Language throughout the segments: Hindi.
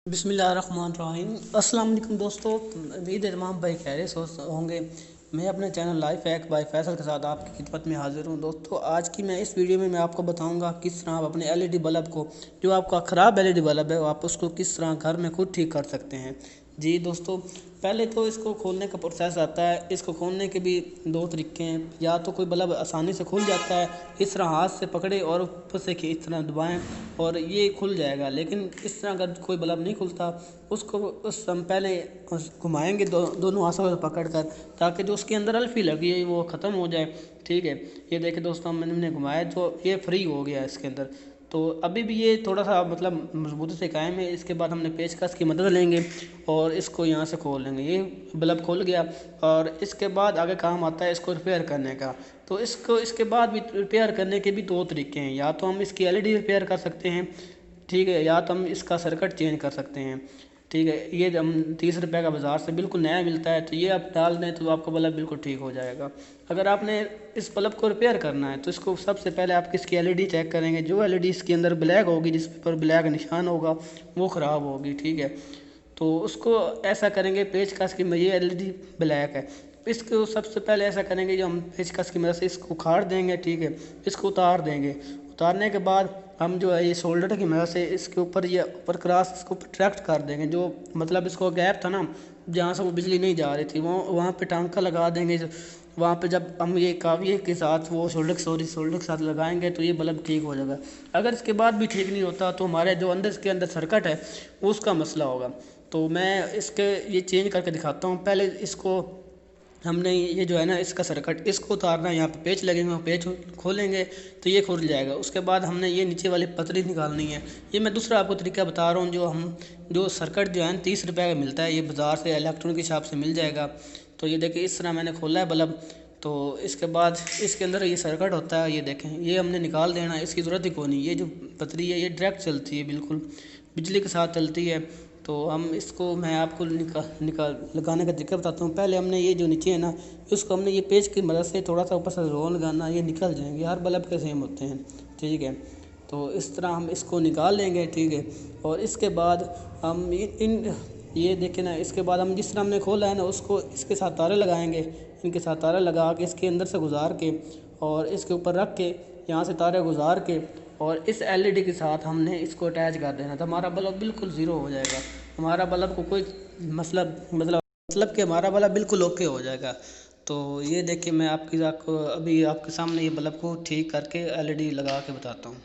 बिस्मिल्लाहिर्रहमानिर्रहीम। अस्सलाम वालेकुम दोस्तों, उम्मीद है तमाम भाई खैरियत होंगे। मैं अपने channel life hack by Faisal के साथ आपकी खिदमत में हाजिर हूँ। दोस्तों, आज की मैं इस वीडियो में आपको बताऊंगा किस तरह आप अपने एलईडी बल्ब को, जो आपका ख़राब एलईडी बल्ब है, आप उसको किस तरह घर में खुद ठीक कर सकते हैं। जी दोस्तों, पहले तो इसको खोलने का प्रोसेस आता है। इसको खोलने के भी दो तरीके हैं। या तो कोई बल्ब आसानी से खुल जाता है, इस तरह हाथ से पकड़े और ऊपर से इस तरह दबाएं और ये खुल जाएगा। लेकिन इस तरह अगर कोई बल्ब नहीं खुलता, उसको हम पहले घुमाएंगे दोनों हाथों से पकड़ कर, ताकि जो उसके अंदर अल्फी लगी है वो ख़त्म हो जाए। ठीक है, ये देखिए दोस्तों, मैंने घुमाया तो ये फ्री हो गया इसके अंदर। तो अभी भी ये थोड़ा सा मतलब मजबूती से कायम है। इसके बाद हमने पेचकस की मदद लेंगे और इसको यहाँ से खोल लेंगे। ये बल्ब खुल गया और इसके बाद आगे काम आता है इसको रिपेयर करने का। तो इसके बाद भी रिपेयर करने के भी दो तरीके हैं। या तो हम इसकी एलईडी रिपेयर कर सकते हैं, ठीक है, या तो हम इसका सर्किट चेंज कर सकते हैं। ठीक है, ये हम 30 रुपये का बाज़ार से बिल्कुल नया मिलता है, तो ये आप डाल दें तो आपका बल्ब बिल्कुल ठीक हो जाएगा। अगर आपने इस बल्ब को रिपेयर करना है तो इसको सबसे पहले आप इसकी एलईडी चेक करेंगे। जो एलईडी इसके अंदर ब्लैक होगी, जिस पर ब्लैक निशान होगा, वो ख़राब होगी। ठीक है, तो उसको ऐसा करेंगे, पेचकस की ये एलईडी ब्लैक है, इसको सबसे पहले ऐसा करेंगे, जो हम पेचकस की मदद से इसको उखाड़ देंगे। ठीक है, इसको उतार देंगे। उतारने के बाद हम जो है ये शोल्डर की मदद से इसके ऊपर ये ऊपर क्रॉस इसको ट्रैक्ट कर देंगे। जो मतलब इसको गैप था ना, जहाँ से वो बिजली नहीं जा रही थी, वो वहाँ पे टांका लगा देंगे। वहाँ पे जब हम ये काविये के साथ वो शोल्डर के साथ लगाएंगे तो ये बल्ब ठीक हो जाएगा। अगर इसके बाद भी ठीक नहीं होता तो हमारे जो इसके अंदर सर्किट है उसका मसला होगा। तो मैं इसके ये चेंज करके दिखाता हूँ। पहले इसको हमने ये जो है ना, इसका सर्किट इसको उतारना है। यहाँ पे पेच लगेंगे, पेच खोलेंगे तो ये खुल जाएगा। उसके बाद हमने ये नीचे वाली पतरी निकालनी है। ये मैं दूसरा आपको तरीका बता रहा हूँ। जो सर्किट जो है 30 रुपये का मिलता है, ये बाज़ार से इलेक्ट्रॉनिक के हिसाब से मिल जाएगा। तो ये देखिए, इस तरह मैंने खोला है बल्ब। तो इसके बाद इसके अंदर ये सर्किट होता है, ये देखें, ये हमने निकाल देना है। इसकी ज़रूरत ही कोई नहीं। ये जो पतरी है ये डायरेक्ट चलती है, बिल्कुल बिजली के साथ चलती है। तो हम इसको, मैं आपको निकाल लगाने का तरीका बताता हूँ। पहले हमने ये जो नीचे है ना, उसको हमने ये पेच की मदद से थोड़ा सा ऊपर से रोल लगाना, ये निकल जाएंगे। हर बल्ब के सेम होते हैं। ठीक है, तो इस तरह हम इसको निकाल लेंगे। ठीक है, और इसके बाद हम ये देखें ना, इसके बाद हम जिस तरह हमने खोला है ना, उसको इसके साथ तारे लगाएंगे। इनके साथ तारे लगा के इसके अंदर से गुजार के और इसके ऊपर रख के, यहाँ से तारे गुजार के और इस एलईडी के साथ हमने इसको अटैच कर देना, तो हमारा बल्ब बिल्कुल ज़ीरो हो जाएगा। हमारा बल्ब को कोई मतलब कि हमारा बल्ब बिल्कुल ओके हो जाएगा। तो ये देखिए, मैं आपको अभी आपके सामने ये बल्ब को ठीक करके एलईडी लगा के बताता हूँ।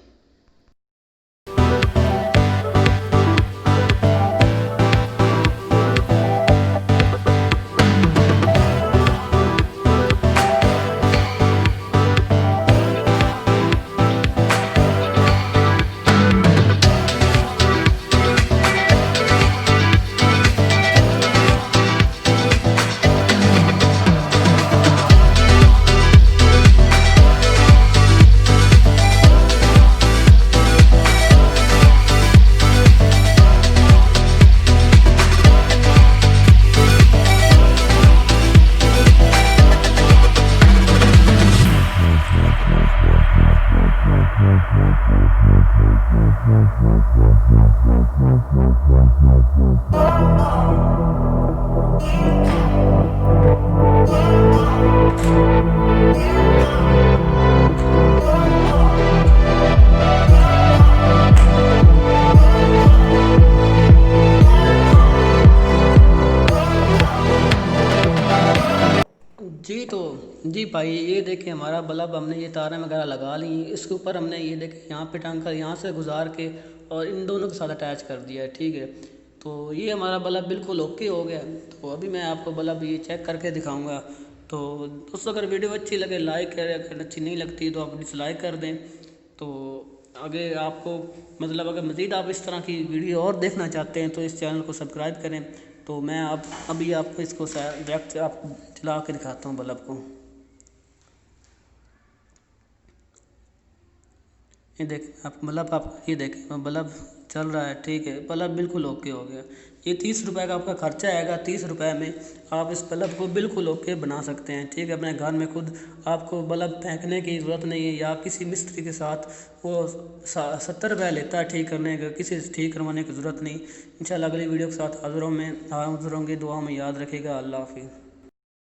जी भाई, ये देखिए, हमारा बल्ब हमने ये तारें वगैरह लगा ली। इसके ऊपर हमने ये देखिए यहाँ पे टांका यहाँ से गुजार के और इन दोनों के साथ अटैच कर दिया है। ठीक है, तो ये हमारा बल्ब बिल्कुल ओके हो गया। तो अभी मैं आपको बल्ब ये चेक करके दिखाऊंगा। तो दोस्तों, अगर वीडियो अच्छी लगे लाइक करें, अगर अच्छी नहीं लगती तो आप डिसलाइक कर दें। तो आगे आपको मतलब अगर मज़ीद आप इस तरह की वीडियो और देखना चाहते हैं तो इस चैनल को सब्सक्राइब करें। तो मैं अभी आपको इसको डायरेक्ट आप चला के दिखाता हूँ बल्ब को। ये देखें आप बल्ब, आप ये देखें बल्ब चल रहा है, ठीक है, बल्ब बिल्कुल ओके हो गया। ये 30 रुपये का आपका खर्चा आएगा। 30 रुपये में आप इस बल्ब को बिल्कुल ओके बना सकते हैं, ठीक है। अपने घर में खुद आपको बल्ब फेंकने की ज़रूरत नहीं है, या किसी मिस्त्री के साथ वो 70 रुपये लेता है ठीक करने का, किसी से ठीक करवाने की ज़रूरत नहीं। इंशाल्लाह अगली वीडियो के साथ हाज़िर हूँ मैं, हाज़िर होंगे। दुआ में याद रखिएगा। अल्लाह हाफिज़।